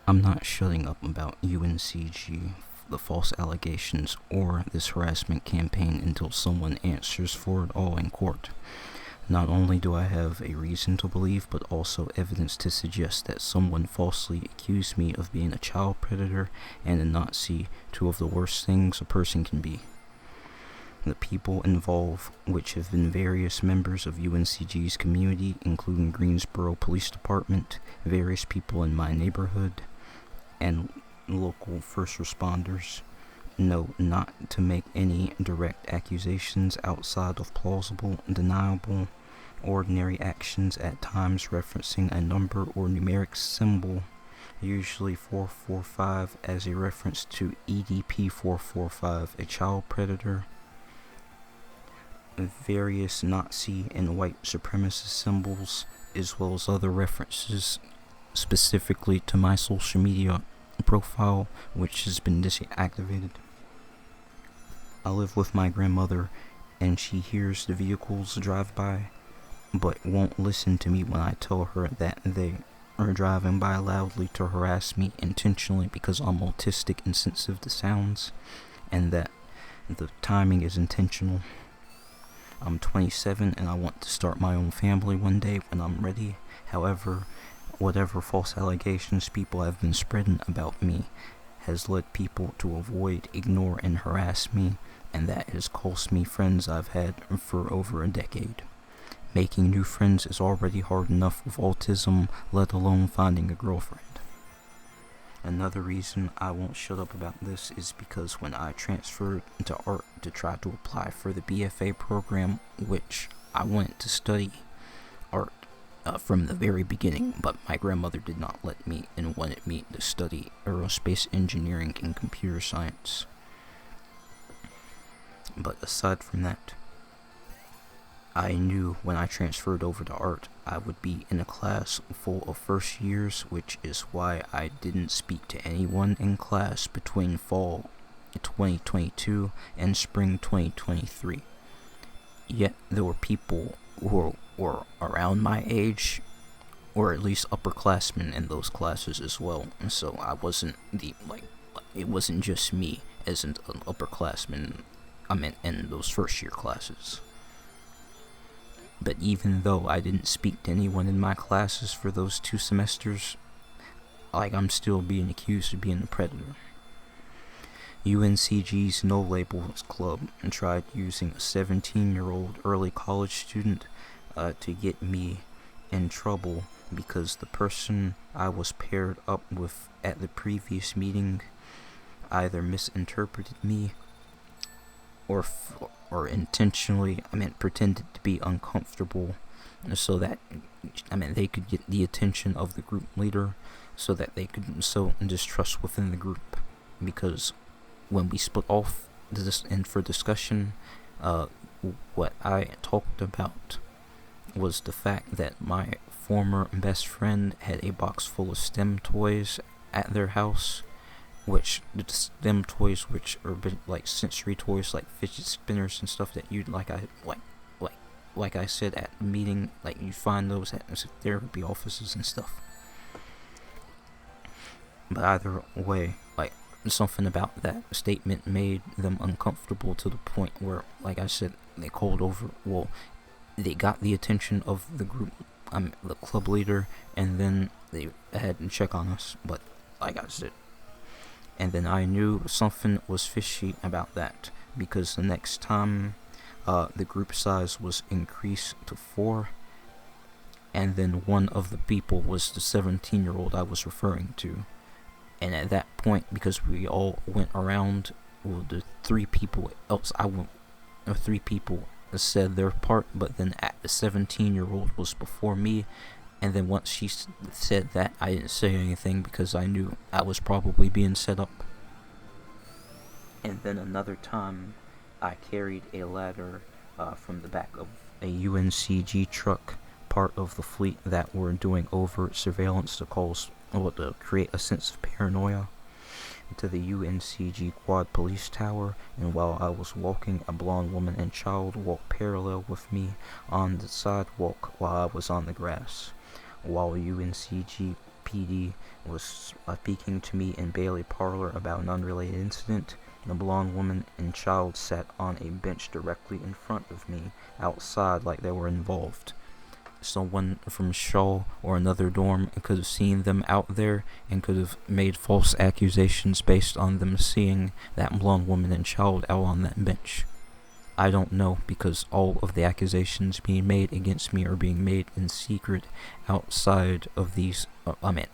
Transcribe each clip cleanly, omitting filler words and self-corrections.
I'm not shutting up about UNCG, the false allegations, or this harassment campaign until someone answers for it all in court. Not only do I have a reason to believe, but also evidence to suggest that someone falsely accused me of being a child predator and a Nazi, two of the worst things a person can be. The people involved, which have been various members of UNCG's community, including Greensboro Police Department, various people in my neighborhood, and local first responders, know not to make any direct accusations outside of plausible, deniable, ordinary actions at times referencing a number or numeric symbol, usually 445, as a reference to EDP 445, a child predator, various Nazi and white supremacist symbols, as well as other references specifically to my social media profile, which has been deactivated. I live with my grandmother, and she hears the vehicles drive by, but won't listen to me when I tell her that they are driving by loudly to harass me intentionally because I'm autistic and sensitive to sounds, and that the timing is intentional. I'm 27 and I want to start my own family one day when I'm ready. However, whatever false allegations people have been spreading about me has led people to avoid, ignore, and harass me, and that has cost me friends I've had for over a decade. Making new friends is already hard enough with autism, let alone finding a girlfriend. Another reason I won't shut up about this is because when I transferred to art to try to apply for the BFA program, which I wanted to study art from the very beginning, but my grandmother did not let me and wanted me to study aerospace engineering and computer science. But aside from that, I knew when I transferred over to art, I would be in a class full of first years, which is why I didn't speak to anyone in class between fall 2022 and spring 2023. Yet there were people who were around my age, or at least upperclassmen in those classes as well. And so I wasn't it wasn't just me as an upperclassman, I meant in those first year classes. But even though I didn't speak to anyone in my classes for those 2 semesters, I'm still being accused of being a predator. UNCG's No Labels Club tried using a 17-year-old early college student to get me in trouble because the person I was paired up with at the previous meeting either misinterpreted me or intentionally, pretended to be uncomfortable so that, they could get the attention of the group leader so that they could sow distrust within the group. Because when we split off this and for discussion, what I talked about was the fact that my former best friend had a box full of STEM toys at their house, which the STEM toys, which are like sensory toys, like fidget spinners and stuff that you'd like I said at the meeting, you find those at therapy offices and stuff. But either way, something about that statement made them uncomfortable to the point where, like I said, they called over. Well, they got the attention of the group, the club leader, and then they had to check on us. But like I said. And then I knew something was fishy about that, because the next time the group size was increased to 4, and then one of the people was the 17-year-old I was referring to. And at that point, because we all went around, the 3 people said their part, but then the 17-year-old was before me. And then once she said that, I didn't say anything because I knew I was probably being set up. And then another time, I carried a ladder from the back of a UNCG truck, part of the fleet that were doing overt surveillance to create a sense of paranoia, to the UNCG Quad Police Tower. And while I was walking, a blonde woman and child walked parallel with me on the sidewalk while I was on the grass. While UNCG PD was speaking to me in Bailey Parlor about an unrelated incident. The blonde woman and child sat on a bench directly in front of me, outside like they were involved. Someone from Shaw or another dorm could have seen them out there and could have made false accusations based on them seeing that blonde woman and child out on that bench. I don't know, because all of the accusations being made against me are being made in secret outside of these,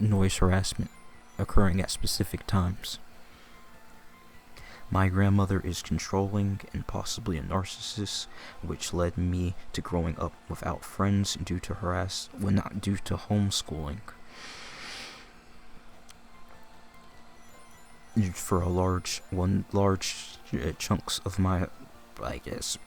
noise harassment occurring at specific times. My grandmother is controlling and possibly a narcissist, which led me to growing up without friends due to not due to homeschooling. For large chunks of my, I guess,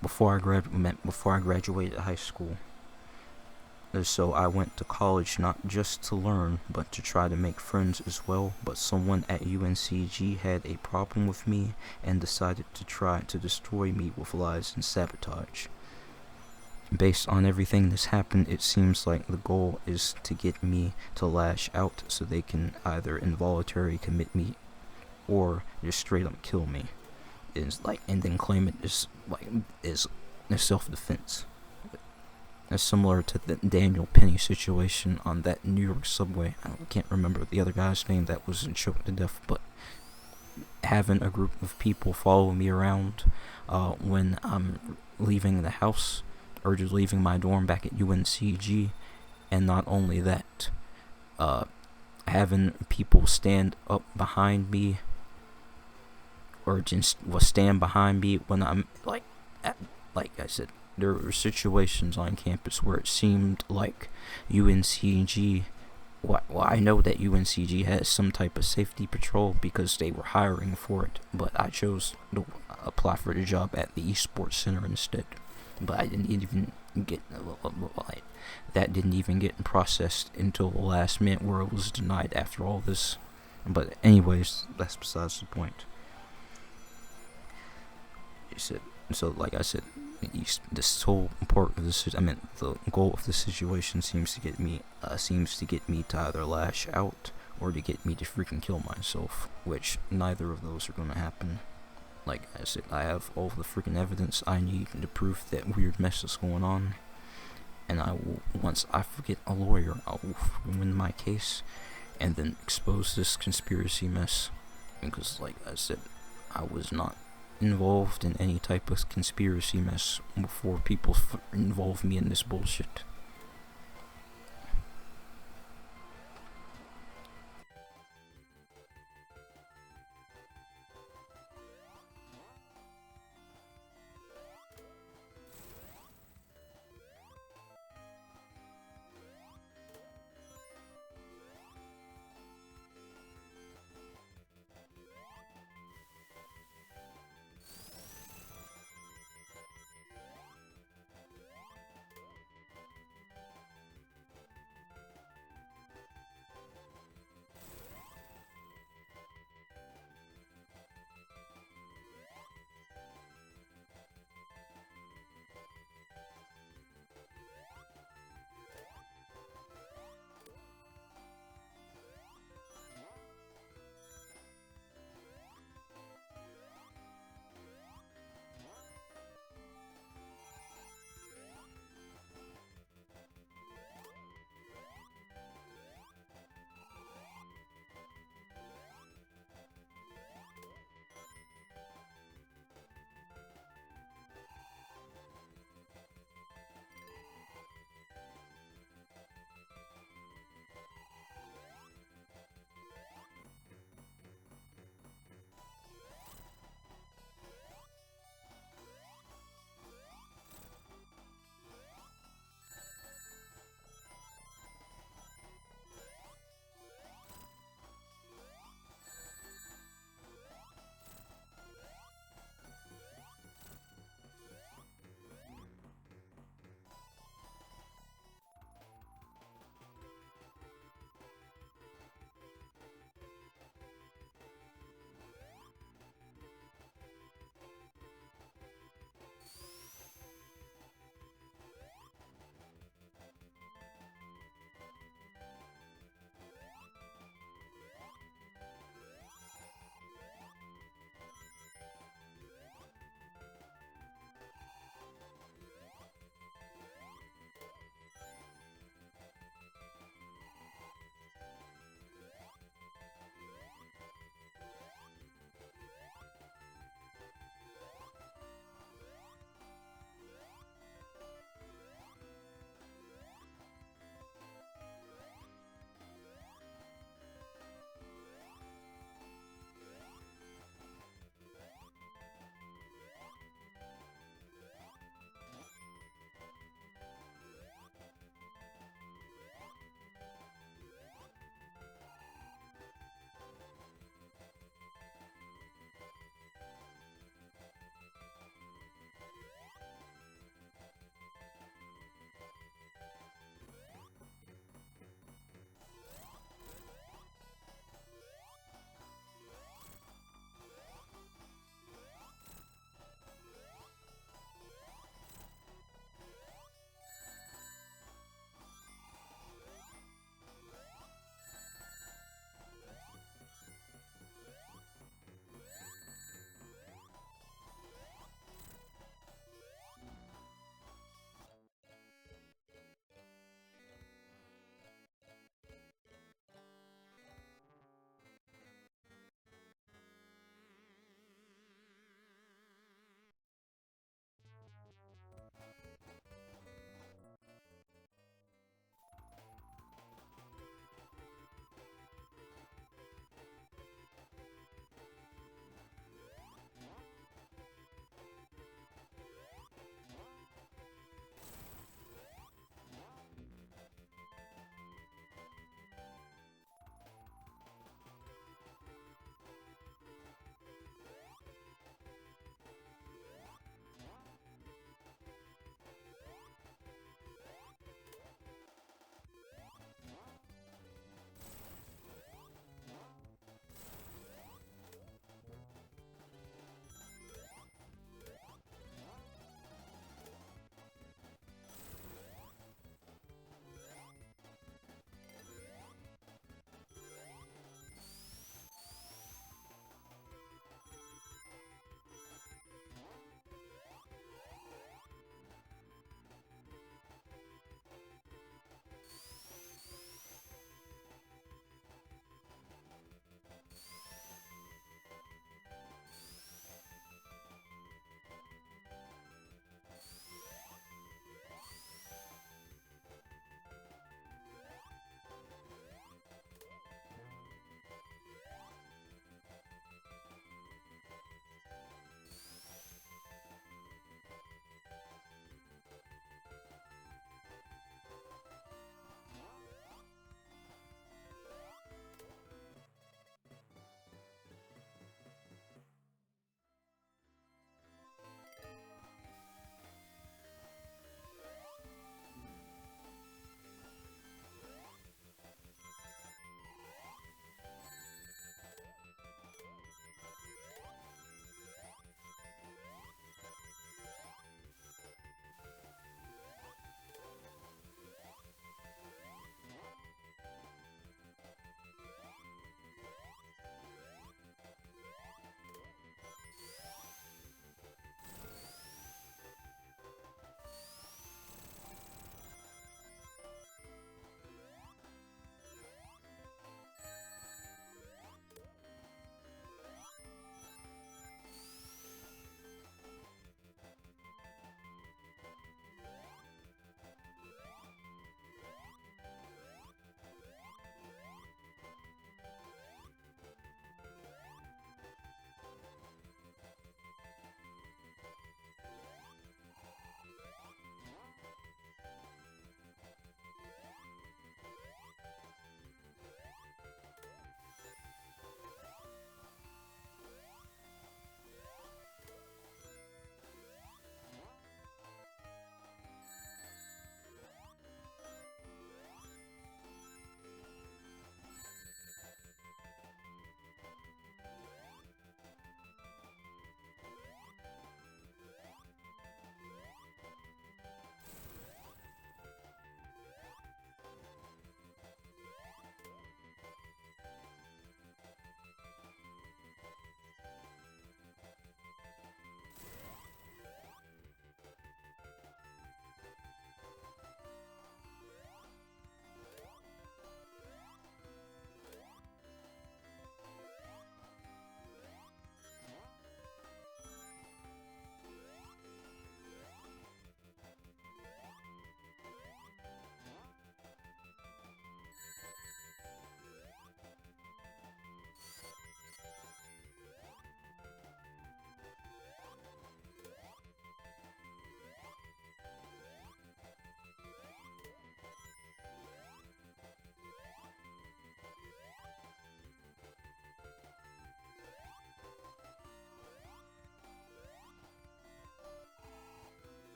before I graduated high school. So I went to college not just to learn, but to try to make friends as well. But someone at UNCG had a problem with me and decided to try to destroy me with lies and sabotage. Based on everything that's happened, it seems like the goal is to get me to lash out so they can either involuntarily commit me or just straight up kill me. And then claim it as self-defense. It's similar to the Daniel Penny situation on that New York subway. I can't remember the other guy's name that was choked to death, but having a group of people follow me around when I'm leaving the house or just leaving my dorm back at UNCG, and not only that, having people stand up behind me or just stand behind me when I'm like I said. There were situations on campus where it seemed like UNCG, well, I know that UNCG has some type of safety patrol because they were hiring for it, but I chose to apply for the job at the esports center instead. But I didn't even get, that didn't even get processed until the last minute where it was denied after all this. But anyways, that's besides the point. So like I said, this whole part of this, the goal of the situation seems to get me to either lash out or to get me to freaking kill myself, which neither of those are gonna happen. Like I said, I have all the freaking evidence I need to prove that weird mess is going on, and once I get a lawyer, I will win my case, and then expose this conspiracy mess, because like I said, I was not involved in any type of conspiracy mess before people involve me in this bullshit.